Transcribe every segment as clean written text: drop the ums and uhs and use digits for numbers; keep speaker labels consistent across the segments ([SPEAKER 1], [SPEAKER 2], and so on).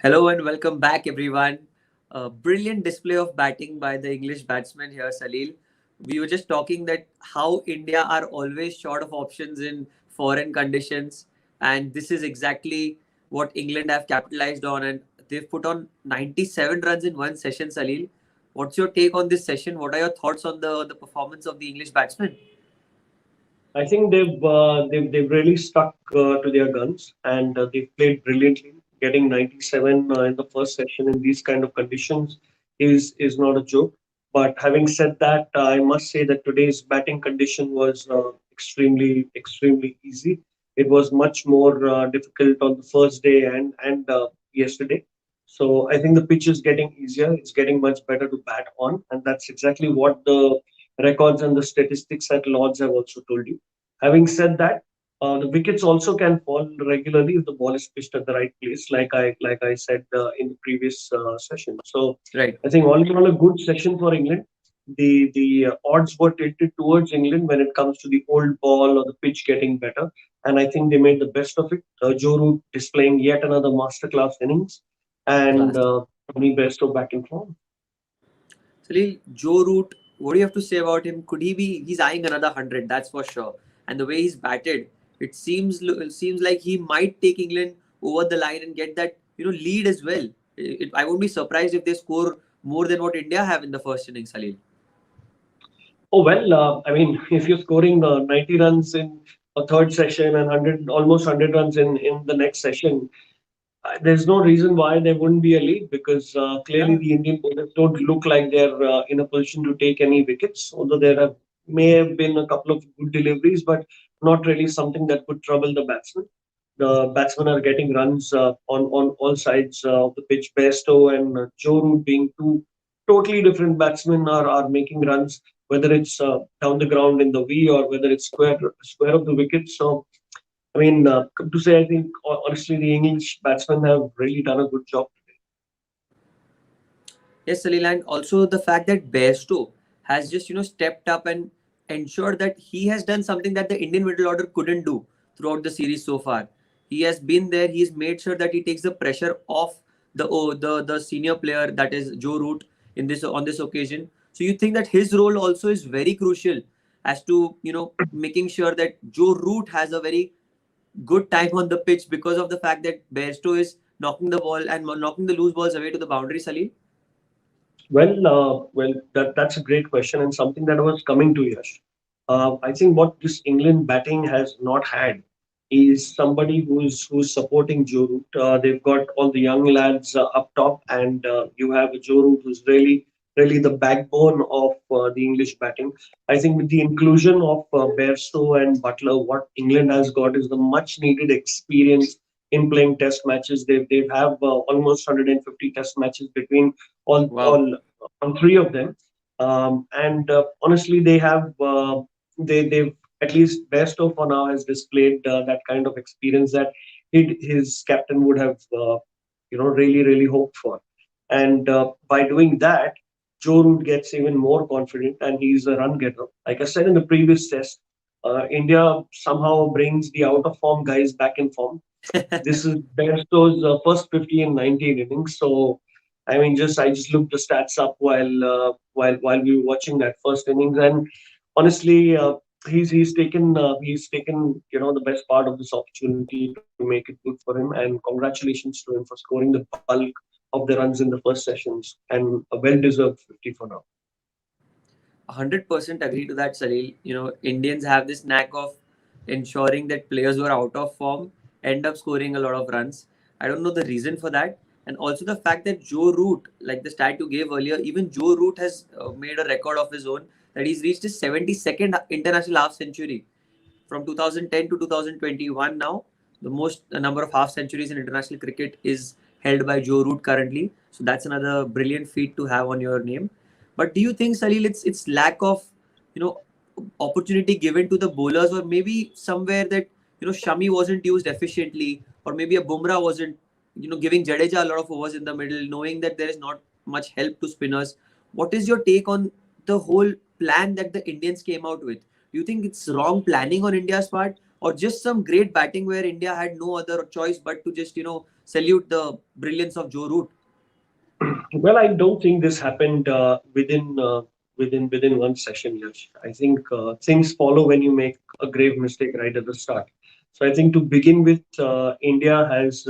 [SPEAKER 1] Hello and welcome back, everyone. A brilliant display of batting by the English batsman here, Salil. We were just talking that how India are always short of options in foreign conditions, and this is exactly what England have capitalized on, and they've put on 97 runs in one session. Salil, what's your take on this session? What are your thoughts on the performance of the English batsmen?
[SPEAKER 2] I think they've really stuck to their guns and they've played brilliantly. Getting 97 in the first session in these kind of conditions is not a joke. But having said that, I must say that today's batting condition was extremely easy. It was much more difficult on the first day and yesterday. So I think the pitch is getting easier. It's getting much better to bat on, and that's exactly what the records and the statistics at Lords have also told you. Having said that, the wickets also can fall regularly if the ball is pitched at the right place, like I said in the previous session. So
[SPEAKER 1] Right.
[SPEAKER 2] I think all in all a good session for England. The odds were tilted towards England when it comes to the old ball or the pitch getting better, and I think they made the best of it. Joe Root displaying yet another masterclass innings, and
[SPEAKER 1] Class.
[SPEAKER 2] Root Bairstow back in form.
[SPEAKER 1] Salil, Joe Root, what do you have to say about him? Could he be? He's eyeing another 100, that's for sure. And the way he's batted, it seems like he might take England over the line and get that lead as well. I won't be surprised if they score more than what India have in the first innings, Salil.
[SPEAKER 2] Oh well, I mean, if you're scoring 90 runs in a third session and 100, almost 100 runs in the next session, there's no reason why there wouldn't be a lead because clearly
[SPEAKER 1] Yeah.
[SPEAKER 2] the Indian bowlers don't look like they're in a position to take any wickets. Although may have been a couple of good deliveries, but not really something that could trouble the batsmen. The batsmen are getting runs on all sides of the pitch. Bairstow and Joe Root being two totally different batsmen are making runs, whether it's down the ground in the V or whether it's square of the wicket. So I mean, to say, I think honestly, the English batsmen have really done a good job.
[SPEAKER 1] Yes, Salil, and also the fact that Bairstow has just stepped up and ensured that he has done something that the Indian middle order couldn't do throughout the series so far. He has been there. He's made sure that he takes the pressure off the senior player, that is Joe Root, in this on this occasion. So you think that his role also is very crucial as to making sure that Joe Root has a very good time on the pitch because of the fact that Bairstow is knocking the ball and knocking the loose balls away to the boundary, Salil.
[SPEAKER 2] Well, that's a great question and something that I was coming to, Yash. I think what this England batting has not had is somebody who's supporting Joe Root. They've got all the young lads up top, and you have Joe Root who's really the backbone of the English batting. I think with the inclusion of Bairstow and Butler, what England has got is the much needed experience in playing Test matches. They've have almost 150 Test matches between all
[SPEAKER 1] Wow.
[SPEAKER 2] all on three of them. And honestly, they've at least Bairstow for now has displayed that kind of experience that his captain would have really hoped for. And by doing that, Joe Root gets even more confident, and he's a run getter. Like I said in the previous test, India somehow brings the out of form guys back in form. This is Bairstow's first 50 in 19 innings. So, I mean, I just looked the stats up while we were watching that first innings, and honestly, he's taken the best part of this opportunity to make it good for him. And congratulations to him for scoring the bulk of the runs in the first sessions and a well-deserved 50 for now.
[SPEAKER 1] 100% agree to that, Salil. Indians have this knack of ensuring that players who are out of form end up scoring a lot of runs. I don't know the reason for that. And also the fact that Joe Root, like the stat you gave earlier, even Joe Root has made a record of his own that he's reached his 72nd international half century from 2010 to 2021 now. The most number of half centuries in international cricket is held by Joe Root currently. So that's another brilliant feat to have on your name. But do you think, Salil, it's lack of you know opportunity given to the bowlers, or maybe somewhere that Shami wasn't used efficiently, or maybe a Bumrah wasn't giving Jadeja a lot of overs in the middle, knowing that there is not much help to spinners. What is your take on the whole plan that the Indians came out with? Do you think it's wrong planning on India's part, or just some great batting where India had no other choice but to just, salute the brilliance of Joe Root?
[SPEAKER 2] Well, I don't think this happened within one session, Yash. I think things follow when you make a grave mistake right at the start. So I think to begin with, India has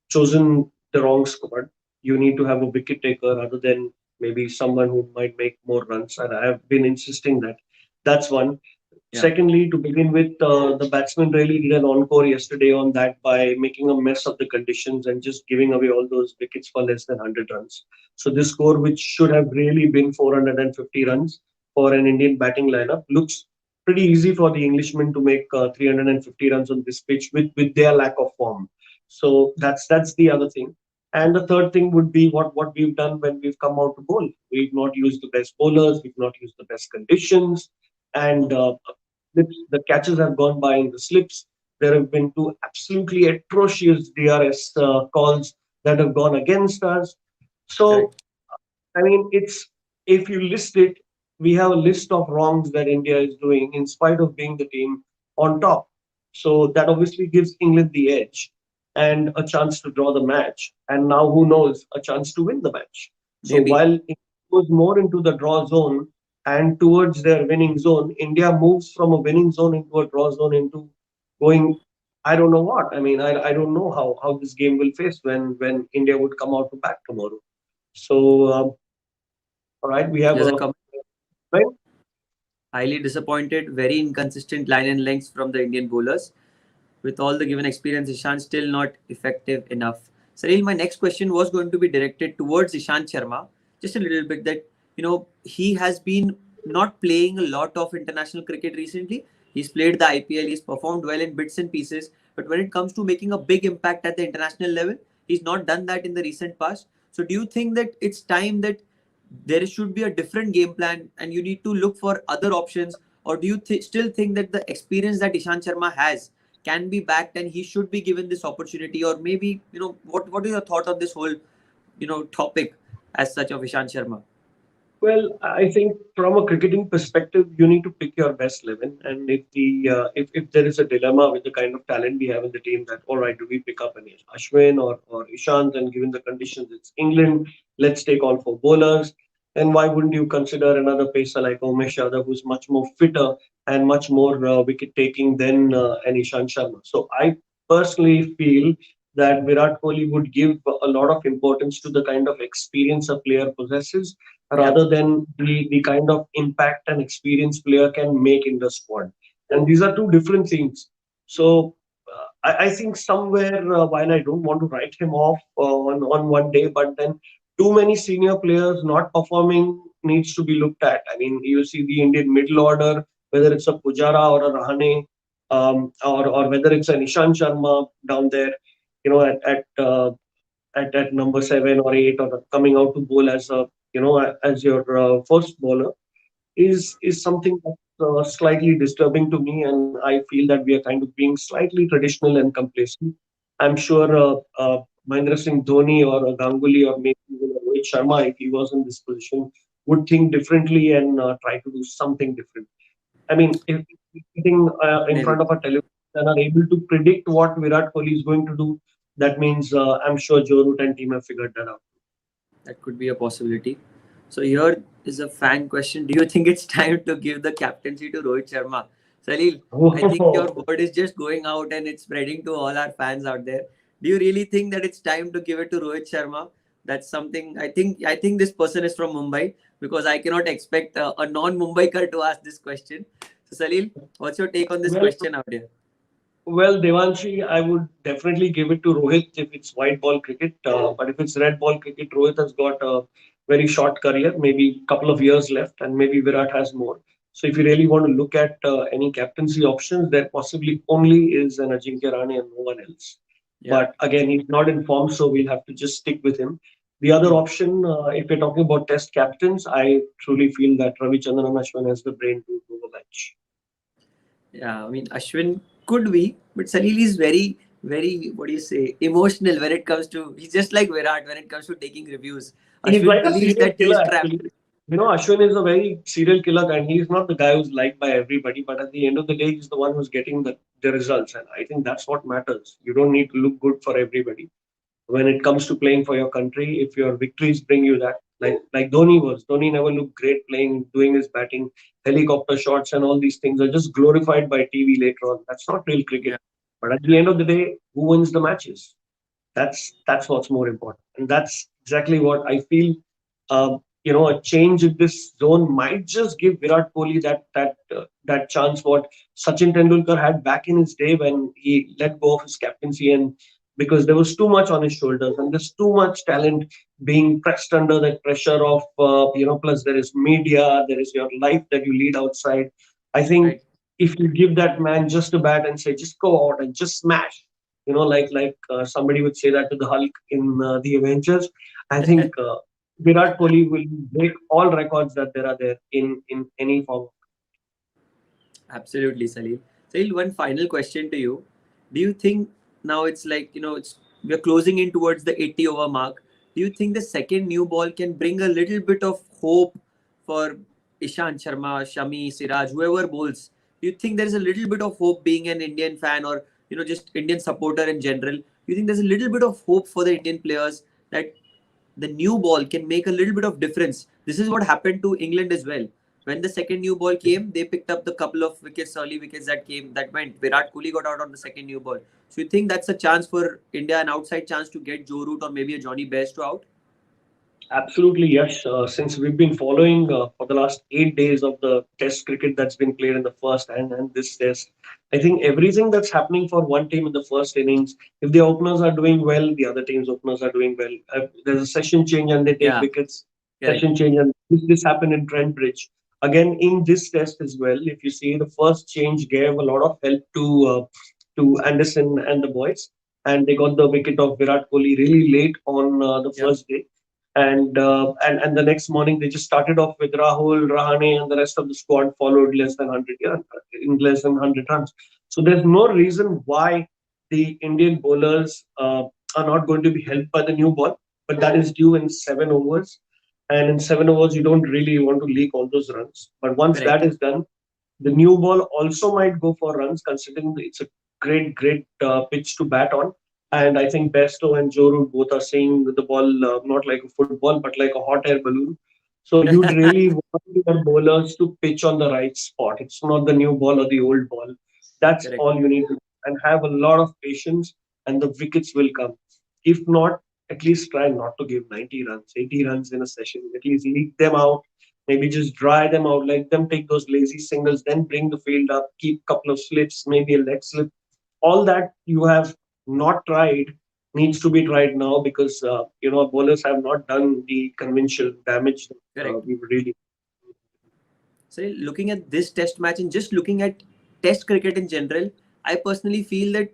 [SPEAKER 2] chosen the wrong squad. You need to have a wicket taker other than maybe someone who might make more runs, and I have been insisting that. That's one.
[SPEAKER 1] Yeah,
[SPEAKER 2] Secondly, to begin with, the batsman really did an encore yesterday on that by making a mess of the conditions and just giving away all those wickets for less than 100 runs. So this score, which should have really been 450 runs for an Indian batting lineup, looks pretty easy for the Englishmen to make 350 runs on this pitch with their lack of form. So that's the other thing. And the third thing would be what we've done when we've come out to bowl. We've not used the best bowlers, we've not used the best conditions, and the catches have gone by in the slips. There have been two absolutely atrocious DRS calls that have gone against us. So
[SPEAKER 1] correct.
[SPEAKER 2] I mean, it's if you list it, we have a list of wrongs that India is doing in spite of being the team on top. So that obviously gives England the edge and a chance to draw the match. And now, who knows, a chance to win the match. So
[SPEAKER 1] Maybe.
[SPEAKER 2] while it goes more into the draw zone and towards their winning zone, India moves from a winning zone into a draw zone into going. I don't know what. I mean, I don't know how this game will face when India would come out to bat tomorrow. So all right, we have
[SPEAKER 1] There's a
[SPEAKER 2] a right.
[SPEAKER 1] highly disappointed, very inconsistent line and lengths from the Indian bowlers. With all the given experience, Ishant still not effective enough. Salil, my next question was going to be directed towards Ishant Sharma, just a little bit that, he has been not playing a lot of international cricket recently. He's played the IPL, he's performed well in bits and pieces, but when it comes to making a big impact at the international level, he's not done that in the recent past. So do you think that it's time that there should be a different game plan and you need to look for other options, or do you still think that the experience that Ishant Sharma has can be backed and he should be given this opportunity? Or maybe, what is your thought on this whole, topic as such of Ishant Sharma?
[SPEAKER 2] Well, I think from a cricketing perspective, you need to pick your best 11. And if there is a dilemma with the kind of talent we have in the team, that all right, do we pick up an Ashwin or Ishant? And given the conditions, it's England. Let's take all four bowlers. And why wouldn't you consider another pacer like Umesh Yadav, who's much more fitter and much more wicket taking than an Ishant Sharma? So I personally feel that Virat Kohli would give a lot of importance to the kind of experience a player possesses
[SPEAKER 1] Yeah,
[SPEAKER 2] rather than the kind of impact an experienced player can make in the squad. And these are two different things. So I think somewhere, while I don't want to write him off on one day, but then too many senior players not performing needs to be looked at. I mean, you see the Indian middle order, whether it's a Pujara or a Rahane, or whether it's an Ishan Sharma down there, at number 7 or 8, or coming out to bowl as a as your first bowler is something that's slightly disturbing to me, and I feel that we are kind of being slightly traditional and complacent. I'm sure Mahendra Singh Dhoni or Ganguly or maybe even Rohit Sharma, if he was in this position, would think differently and try to do something different. I mean, if you're sitting in
[SPEAKER 1] maybe
[SPEAKER 2] front of a television and are able to predict what Virat Kohli is going to do, that means I'm sure Joe Root and team have figured that out.
[SPEAKER 1] that could be a possibility. So here is a fan question: do you think it's time to give the captaincy to Rohit Sharma? Salil, I think your word is just going out and it's spreading to all our fans out there. Do you really think that it's time to give it to Rohit Sharma? That's something I think. I think this person is from Mumbai, because I cannot expect a non-Mumbaiker to ask this question. So Salil, what's your take on this
[SPEAKER 2] Well,
[SPEAKER 1] question out there?
[SPEAKER 2] Well, Devanshi, I would definitely give it to Rohit if it's white ball cricket. But if it's red ball cricket, Rohit has got a very short career, maybe a couple of years left, and maybe Virat has more. So if you really want to look at any captaincy options, there possibly only is an Ajinkya Rahane and no one else.
[SPEAKER 1] Yeah.
[SPEAKER 2] But again, he's not informed, so we'll have to just stick with him. The other
[SPEAKER 1] Hmm.
[SPEAKER 2] option, if we're talking about test captains, I truly feel that Ravichandran Ashwin has the brain to do the match.
[SPEAKER 1] Yeah, I mean, Ashwin could be, but Salil is very, very, what do you say, emotional when it comes to. He's just like Virat when it comes to taking reviews.
[SPEAKER 2] He's
[SPEAKER 1] Ashwin
[SPEAKER 2] like a
[SPEAKER 1] believes
[SPEAKER 2] serial
[SPEAKER 1] that he is
[SPEAKER 2] killer,
[SPEAKER 1] trapped.
[SPEAKER 2] actually. Ashwin is a very serial killer and he's not the guy who's liked by everybody, but at the end of the day, he's the one who's getting the results. And I think that's what matters. You don't need to look good for everybody. When it comes to playing for your country, if your victories bring you that, like Dhoni was, Dhoni never looked great playing, doing his batting, helicopter shots and all these things are just glorified by TV later on. That's not real cricket.
[SPEAKER 1] Yeah,
[SPEAKER 2] But at the end of the day, who wins the matches? That's what's more important, and that's exactly what I feel. A change in this zone might just give Virat Kohli that chance what Sachin Tendulkar had back in his day when he let go of his captaincy, and because there was too much on his shoulders and there's too much talent being pressed under that pressure of plus there is media, there is your life that you lead outside. I think
[SPEAKER 1] right.
[SPEAKER 2] if you give that man just a bat and say just go out and just smash, like somebody would say that to the Hulk in the Avengers. I think Virat Kohli will break all records that there are there in any form.
[SPEAKER 1] Absolutely, Salil. Salil, one final question to you. Do you think now it's like, it's we're closing in towards the 80 over mark. Do you think the second new ball can bring a little bit of hope for Ishant Sharma, Shami, Siraj, whoever bowls? Do you think there is a little bit of hope being an Indian fan or, just Indian supporter in general? Do you think there's a little bit of hope for the Indian players that the new ball can make a little bit of difference? This is what happened to England as well. When the second new ball came, they picked up the couple of wickets, early wickets that came. That went. Virat Kohli got out on the second new ball. So you think that's a chance for India, an outside chance to get Joe Root or maybe a Johnny Bairstow out?
[SPEAKER 2] Absolutely, yes. Since we've been following for the last 8 days of the Test cricket that's been played in the first and this Test, I think everything that's happening for one team in the first innings, if the openers are doing well, the other team's openers are doing well. There's a session change and they take
[SPEAKER 1] Yeah,
[SPEAKER 2] wickets.
[SPEAKER 1] correct,
[SPEAKER 2] Session change and this happened in Trent Bridge. Again, in this Test as well, if you see the first change gave a lot of help to Anderson and the boys, and they got the wicket of Virat Kohli really late on the
[SPEAKER 1] yep,
[SPEAKER 2] first day and the next morning they just started off with Rahul, Rahane, and the rest of the squad followed less than 100 in less than 100 runs. So there's no reason why the Indian bowlers are not going to be helped by the new ball, but that is due in 7 overs. And in 7 overs, you don't really want to leak all those runs. But once that
[SPEAKER 1] correct,
[SPEAKER 2] is done, the new ball also might go for runs, considering it's a great pitch to bat on. And I think Besto and Joe Root both are seeing the ball not like a football, but like a hot air balloon. So you'd really want your bowlers to pitch on the right spot. It's not the new ball or the old ball. That's
[SPEAKER 1] correct,
[SPEAKER 2] all you need to do. And have a lot of patience, and the wickets will come. If not, at least try not to give 90 runs, 80 runs in a session. At least leak them out, maybe just dry them out, let them take those lazy singles, then bring the field up, keep a couple of slips, maybe a leg slip. All that you have not tried needs to be tried now because bowlers have not done the conventional damage that
[SPEAKER 1] correct.
[SPEAKER 2] we really.
[SPEAKER 1] So looking at this test match and just looking at test cricket in general, I personally feel that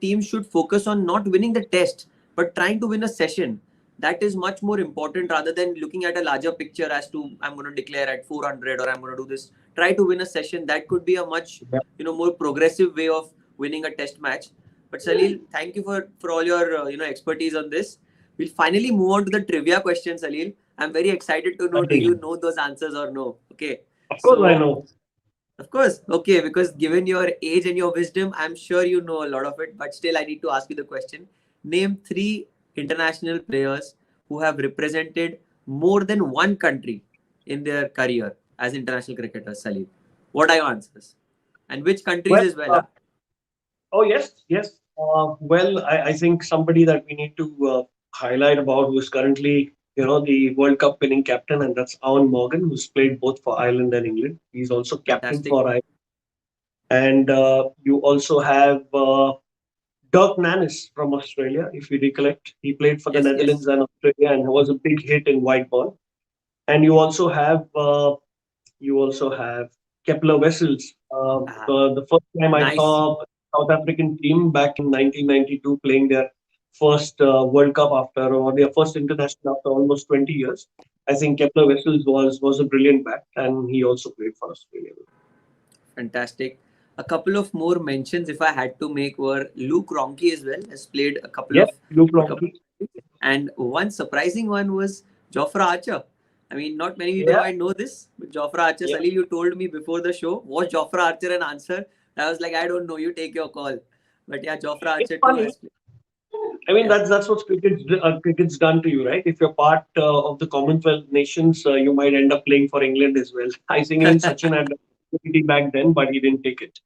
[SPEAKER 1] teams should focus on not winning the test but trying to win a session. That is much more important rather than looking at a larger picture as to I'm going to declare at 400 or I'm going to do this. Try to win a session. That could be a much more progressive way of winning a test match. But Salil, thank you for all your expertise on this. We'll finally move on to the trivia question, Salil. I'm very excited to know, do you know those answers or no? Okay,
[SPEAKER 2] Of course, I
[SPEAKER 1] so
[SPEAKER 2] know.
[SPEAKER 1] of course. Okay, because given your age and your wisdom, I'm sure you know a lot of it. But still, I need to ask you the question. Name three international players who have represented more than one country in their career as international cricketers, Salil. What are your answers? And which countries
[SPEAKER 2] Well,
[SPEAKER 1] as well?
[SPEAKER 2] oh yes, yes. Well, I think somebody that we need to highlight about who's currently, the World Cup winning captain, and that's Owen Morgan, who's played both for Ireland and England. He's also captain
[SPEAKER 1] Fantastic.
[SPEAKER 2] for Ireland. And you also have Dirk Nannis from Australia, if you recollect. He played for the
[SPEAKER 1] Yes, yes.
[SPEAKER 2] Netherlands and Australia and was a big hit in white ball. And you also have Kepler Wessels.
[SPEAKER 1] Ah,
[SPEAKER 2] The first time I
[SPEAKER 1] nice.
[SPEAKER 2] saw South African team back in 1992 playing their first World Cup after or their first international after almost 20 years. I think Kepler Wessels was a brilliant bat, and he also played for Australia.
[SPEAKER 1] Fantastic. A couple of more mentions, if I had to make, were Luke Ronchi as well, has played a couple
[SPEAKER 2] Yes,
[SPEAKER 1] of
[SPEAKER 2] Luke
[SPEAKER 1] World Cup.
[SPEAKER 2] Ronchi.
[SPEAKER 1] And one surprising one was Jofra Archer. I mean, not many people
[SPEAKER 2] Yeah,
[SPEAKER 1] might know this, but Jofra Archer,
[SPEAKER 2] yeah.
[SPEAKER 1] Salil, you told me before the show, was Jofra Archer an answer? I was like, I don't know, you take your call. But yeah, Jofra
[SPEAKER 2] It's
[SPEAKER 1] Archer too
[SPEAKER 2] funny.
[SPEAKER 1] has played.
[SPEAKER 2] I mean,
[SPEAKER 1] Yeah.
[SPEAKER 2] that's what cricket's done to you, right? If you're part of the Commonwealth nations, you might end up playing for England as well. I think even Sachin had the opportunity back then, but he didn't take it.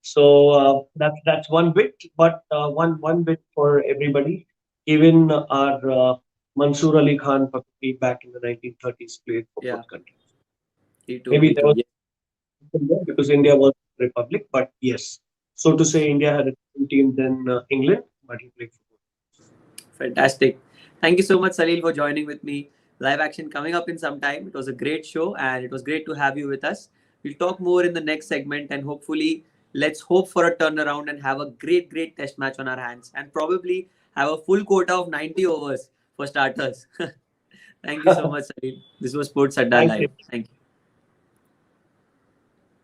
[SPEAKER 2] So that's one bit, but one bit for everybody. Even our Mansoor Ali Khan probably back in the 1930s played for
[SPEAKER 1] Yeah,
[SPEAKER 2] both countries.
[SPEAKER 1] he too,
[SPEAKER 2] Maybe
[SPEAKER 1] he
[SPEAKER 2] there
[SPEAKER 1] too.
[SPEAKER 2] was
[SPEAKER 1] Yeah.
[SPEAKER 2] India because India was a republic, but yes, so to say, India had a different team than England, but he played for both.
[SPEAKER 1] Fantastic. Thank you so much, Salil, for joining with me. Live action coming up in some time. It was a great show and it was great to have you with us. We'll talk more in the next segment and hopefully let's hope for a turnaround and have a great, great test match on our hands and probably have a full quota of 90 overs for starters. Thank you so much, Salil. This was Sports Adda
[SPEAKER 2] Thank you.
[SPEAKER 1] Live. Thank you.